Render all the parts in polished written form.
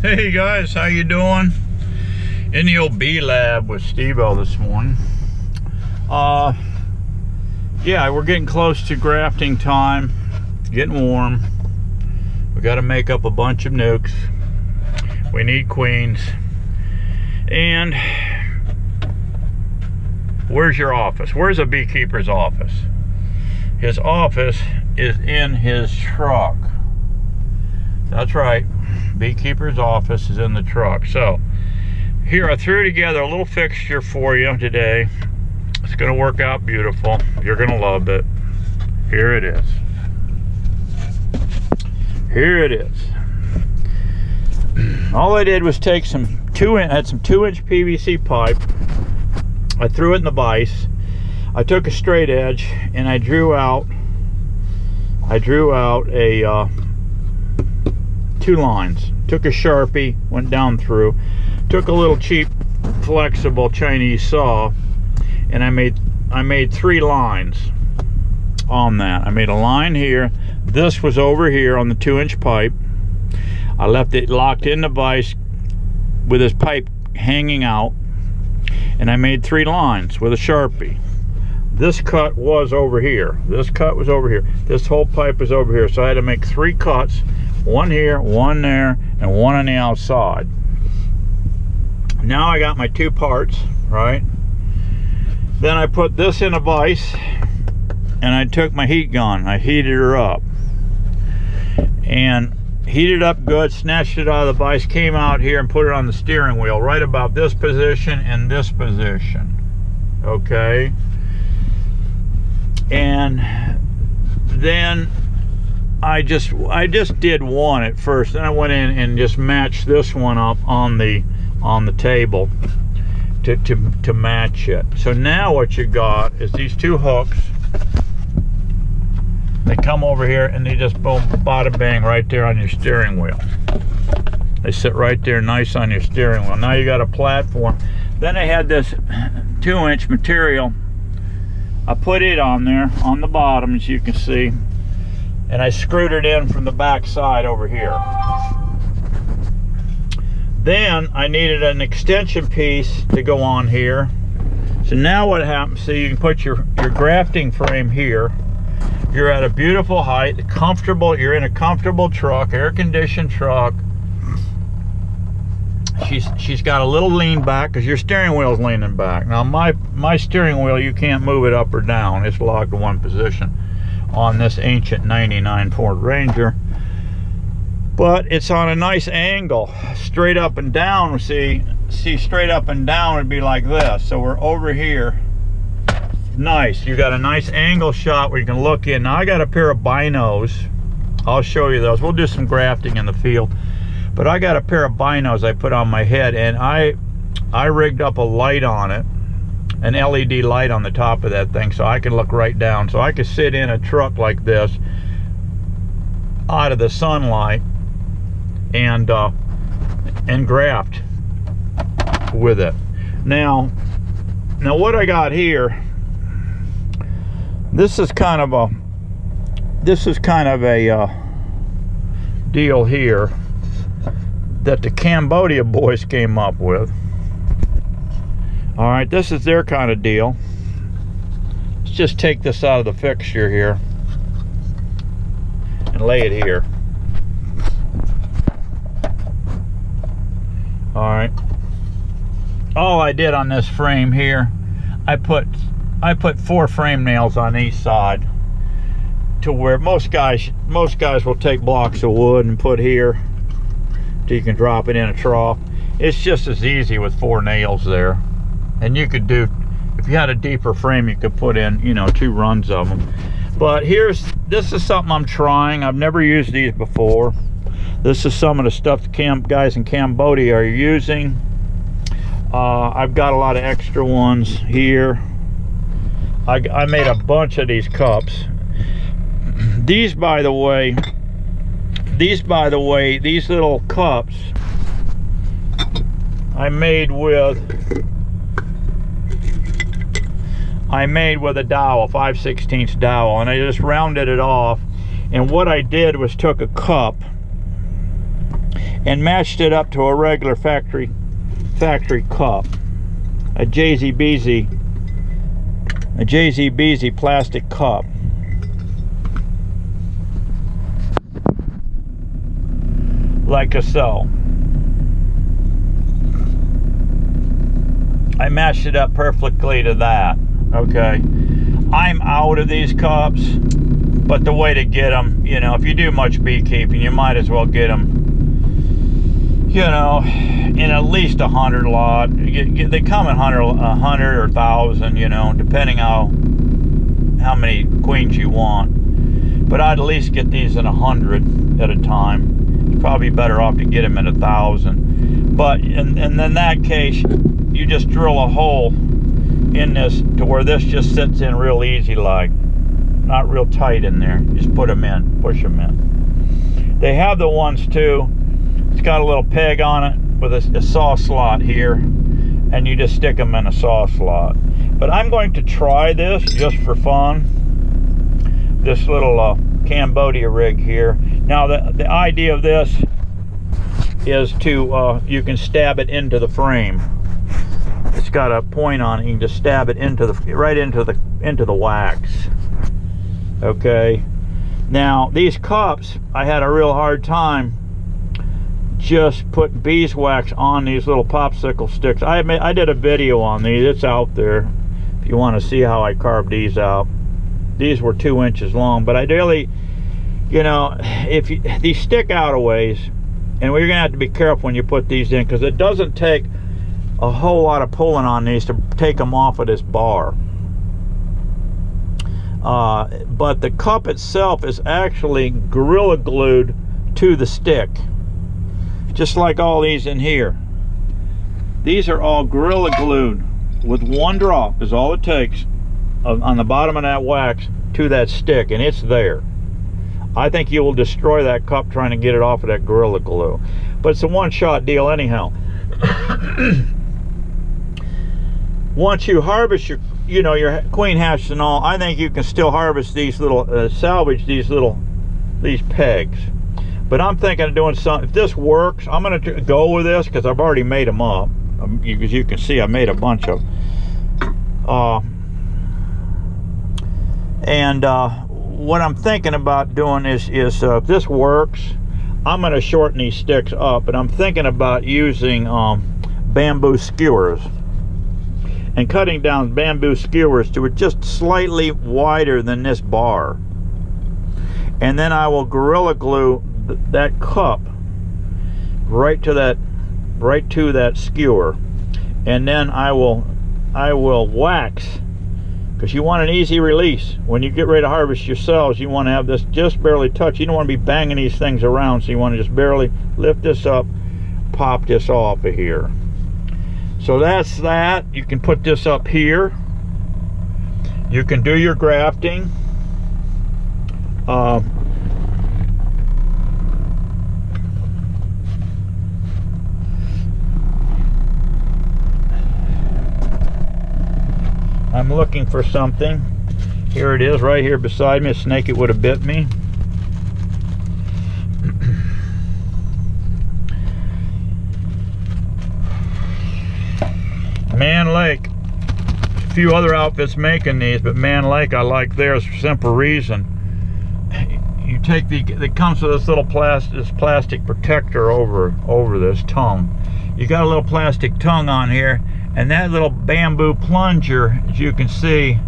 Hey guys, how you doing? In the old B lab with Steve-O this morning. Yeah, we're getting close to grafting time. Getting warm. We got to make up a bunch of nukes. We need queens. And where's your office? Where's a beekeeper's office? His office is in his truck. That's right. Beekeeper's office is in the truck. So here I threw together a little fixture for you today. It's going to work out beautiful. You're going to love it. Here it is. Here it is. All I did was take some 2-inch PVC pipe. I threw it in the vise. I took a straight edge and I drew out a 2 lines. Took a Sharpie, went down through, took a little cheap flexible Chinese saw, and I made 3 lines on that. I made a line here. This was over here on the 2-inch pipe. I left it locked in the vise with this pipe hanging out, and I made 3 lines with a Sharpie. This cut was over here. This cut was over here. This whole pipe was over here. So I had to make 3 cuts. One here, one there, and one on the outside. Now I got my 2 parts, right? Then I put this in a vise, and I took my heat gun. I heated her up. And heated up good, snatched it out of the vise, came out here and put it on the steering wheel, right about this position and this position. Okay? And then I just did one at first. Then I went in and just matched this one up on the table to match it. So now what you got is these 2 hooks. They come over here and they just boom, bada bang, right there on your steering wheel. They sit right there nice on your steering wheel. Now you got a platform. Then I had this 2-inch material. I put it on there on the bottom, as you can see, and I screwed it in from the back side over here. Then I needed an extension piece to go on here. So now what happens, see, you can put your grafting frame here. You're at a beautiful height, comfortable, you're in a comfortable truck, air-conditioned truck. She's got a little lean back because your steering wheel's leaning back. Now my steering wheel, you can't move it up or down. It's locked in one position on this ancient 99 Ford Ranger. But it's on a nice angle, straight up and down. See straight up and down would be like this. So we're over here. Nice. You got a nice angle shot where you can look in. Now I got a pair of binos. I'll show you those. We'll do some grafting in the field. But I got a pair of binos I put on my head, and I rigged up a light on it, an LED light on the top of that thing, so I can look right down. So I could sit in a truck like this out of the sunlight and graft with it. Now what I got here, this is kind of a deal here that the Cambodia boys came up with. All right, this is their kind of deal. Let's just take this out of the fixture here and lay it here. All right. All I did on this frame here, I put 4 frame nails on each side, to where most guys will take blocks of wood and put here so you can drop it in a trough. It's just as easy with 4 nails there. And you could do, if you had a deeper frame, you could put in, you know, 2 runs of them. But this is something I'm trying. I've never used these before. This is some of the stuff the guys in Cambodia are using. I've got a lot of extra ones here. I made a bunch of these cups. These, by the way, these little cups I made with a dowel, 5/16 dowel, and I just rounded it off. And what I did was took a cup and matched it up to a regular factory cup, a JZBZ plastic cup. Like so. I matched it up perfectly to that. Okay, I'm out of these cups, but the way to get them, you know, if you do much beekeeping, you might as well get them, you know, in at least 100 lot. They come in 100 or 1,000, you know, depending how many queens you want. But I'd at least get these in 100 at a time. It's probably better off to get them in 1,000. But in that case, you just drill a hole in this to where this just sits in real easy, like not real tight in there. Just put them in, push them in. They have the ones too, it's got a little peg on it with a saw slot here, and you just stick them in a saw slot. But I'm going to try this just for fun, this little Cambodia rig here. Now the idea of this is to you can stab it into the frame. It's got a point on it. You can just stab it into the wax. Okay. Now these cups, I had a real hard time just putting beeswax on these little popsicle sticks. I did a video on these. It's out there if you want to see how I carved these out. These were 2 inches long, but I really, you know, these stick out a ways, and we're gonna have to be careful when you put these in, because it doesn't take a whole lot of pulling on these to take them off of this bar. But the cup itself is actually Gorilla Glued to the stick, just like all these in here. These are all Gorilla Glued with 1 drop is all it takes on the bottom of that wax to that stick, and it's there. I think you will destroy that cup trying to get it off of that Gorilla Glue, but it's a one-shot deal anyhow. Once you harvest your, you know, your queen hatches and all, I think you can still harvest these little, salvage these pegs. But I'm thinking of doing something. If this works, I'm going to go with this, because I've already made them up. As you can see, I made a bunch of. What I'm thinking about doing is if this works, I'm going to shorten these sticks up, and I'm thinking about using bamboo skewers. And cutting down bamboo skewers to just slightly wider than this bar. And then I will Gorilla Glue that cup right to that skewer. And then I will wax, because you want an easy release. When you get ready to harvest yourselves, you want to have this just barely touch. You don't want to be banging these things around, so you want to just barely lift this up, pop this off of here. So that's that. You can put this up here. You can do your grafting. I'm looking for something. Here it is, right here beside me. A snake, it would have bit me. Man Lake. A few other outfits making these, but Man Lake, I like theirs for simple reason. You take it comes with this little plastic protector over this tongue. You got a little plastic tongue on here, and that little bamboo plunger, as you can see,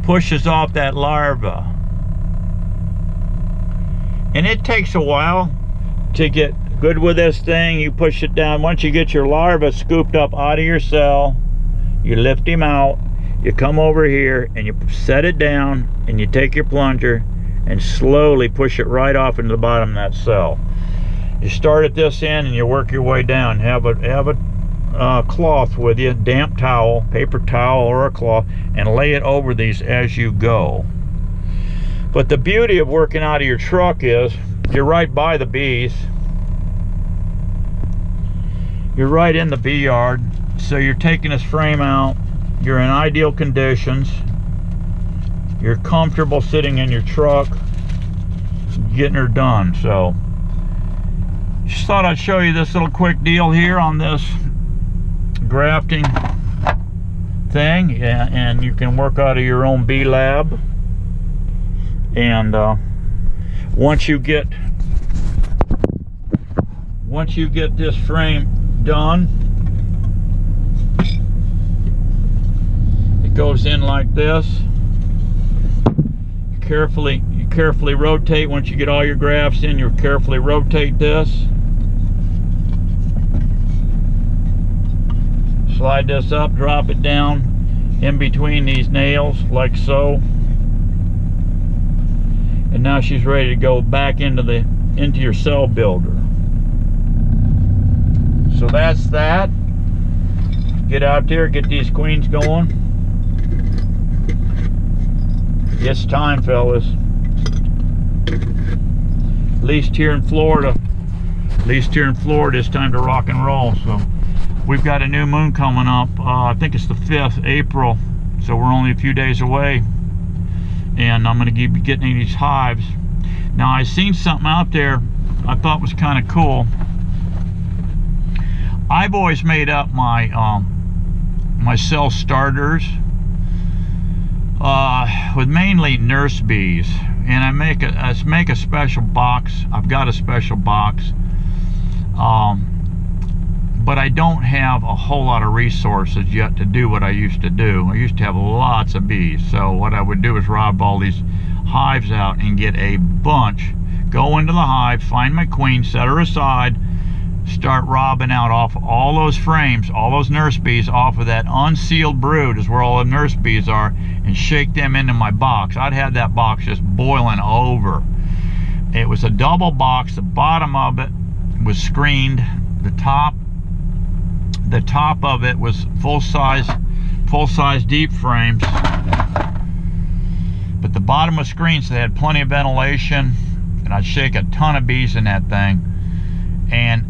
pushes off that larva. And it takes a while to get good with this thing. You push it down. Once you get your larva scooped up out of your cell, you lift him out, you come over here and you set it down, and you take your plunger and slowly push it right off into the bottom of that cell. You start at this end and you work your way down. Have a cloth with you, damp towel, paper towel or a cloth, and lay it over these as you go. But the beauty of working out of your truck is you're right by the bees. You're right in the bee yard, so you're taking this frame out. You're in ideal conditions. You're comfortable sitting in your truck, getting her done. So Just thought I'd show you this little quick deal here on this grafting thing, and you can work out of your own bee lab. And once you get this frame done, it goes in like this. You carefully rotate. Once you get all your grafts in, you carefully rotate this. Slide this up, drop it down in between these nails like so. And now she's ready to go back into your cell builder. So that's that. Get out there, get these queens going. It's time, fellas. At least here in Florida, it's time to rock and roll. So we've got a new moon coming up. I think it's the 5th, April. So we're only a few days away. And I'm going to be getting these hives. Now, I seen something out there I thought was kind of cool. I've always made up my my cell starters with mainly nurse bees, and I make a special box. I've got a special box, but I don't have a whole lot of resources yet to do what I used to do. I used to have lots of bees, so what I would do is rob all these hives out and get a bunch, go into the hive, find my queen, set her aside, start robbing out off all those frames, all those nurse bees off of that unsealed brood is where all the nurse bees are, and shake them into my box. I'd have that box just boiling over. It was a double box. The bottom of it was screened. The top of it was full-size deep frames, but the bottom was screened, so they had plenty of ventilation, and I'd shake a ton of bees in that thing. And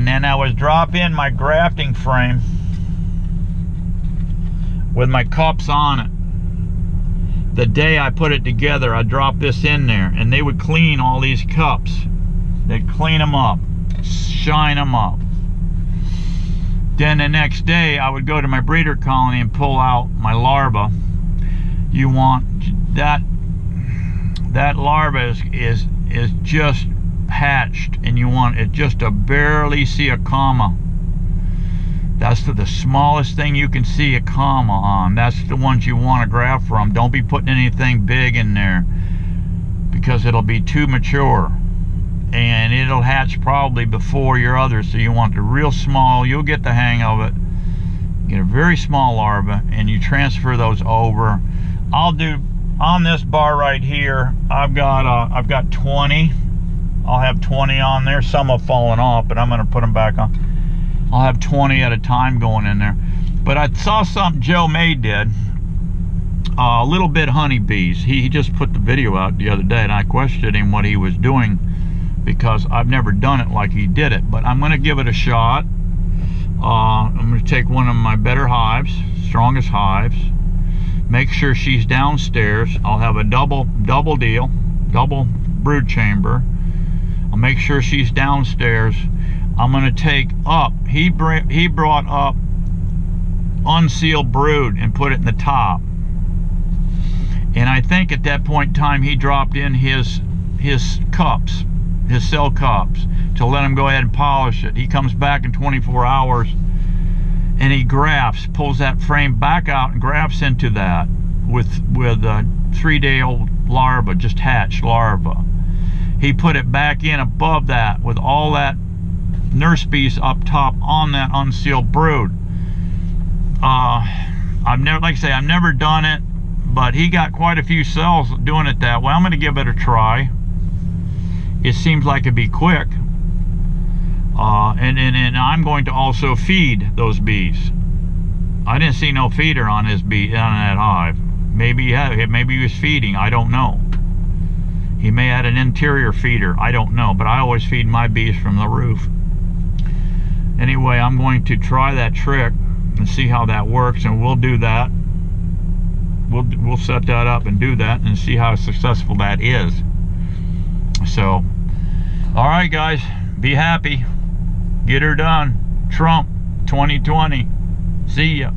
then I would drop in my grafting frame with my cups on it. The day I put it together, I dropped this in there, and they would clean all these cups. They'd clean them up, shine them up. Then the next day, I would go to my breeder colony and pull out my larva. You want that larva is just hatched, and you want it just to barely see a comma. That's the smallest thing you can see a comma on. That's the ones you want to graft from. Don't be putting anything big in there, because it'll be too mature and it'll hatch probably before your others. So you want the real small. You'll get the hang of it. Get a very small larva and you transfer those over. I'll do on this bar right here, I've got 20. I'll have 20 on there. Some have fallen off, but I'm going to put them back on. I'll have 20 at a time going in there. But I saw something Joe May did. Little Bit Honeybees. He just put the video out the other day, and I questioned him what he was doing, because I've never done it like he did it. But I'm going to give it a shot. I'm going to take one of my better hives, strongest hives. Make sure she's downstairs. I'll have a double deal, double brood chamber. I'll make sure she's downstairs. I'm going to take up, he brought up unsealed brood and put it in the top. And I think at that point in time he dropped in his cups, his cell cups, to let him go ahead and polish it. He comes back in 24 hours and he grafts, pulls that frame back out and grafts into that with a 3-day-old larva, just hatched larva. He put it back in above that with all that nurse bees up top on that unsealed brood. I've never done it, but he got quite a few cells doing it that way. I'm going to give it a try. It seems like it'd be quick. And I'm going to also feed those bees. I didn't see no feeder on his bee on that hive. Maybe he was feeding. I don't know. He may have an interior feeder. I don't know. But I always feed my bees from the roof. Anyway, I'm going to try that trick and see how that works, and we'll do that. We'll set that up and do that and see how successful that is. So, all right, guys. Be happy. Get her done. Trump 2020. See ya.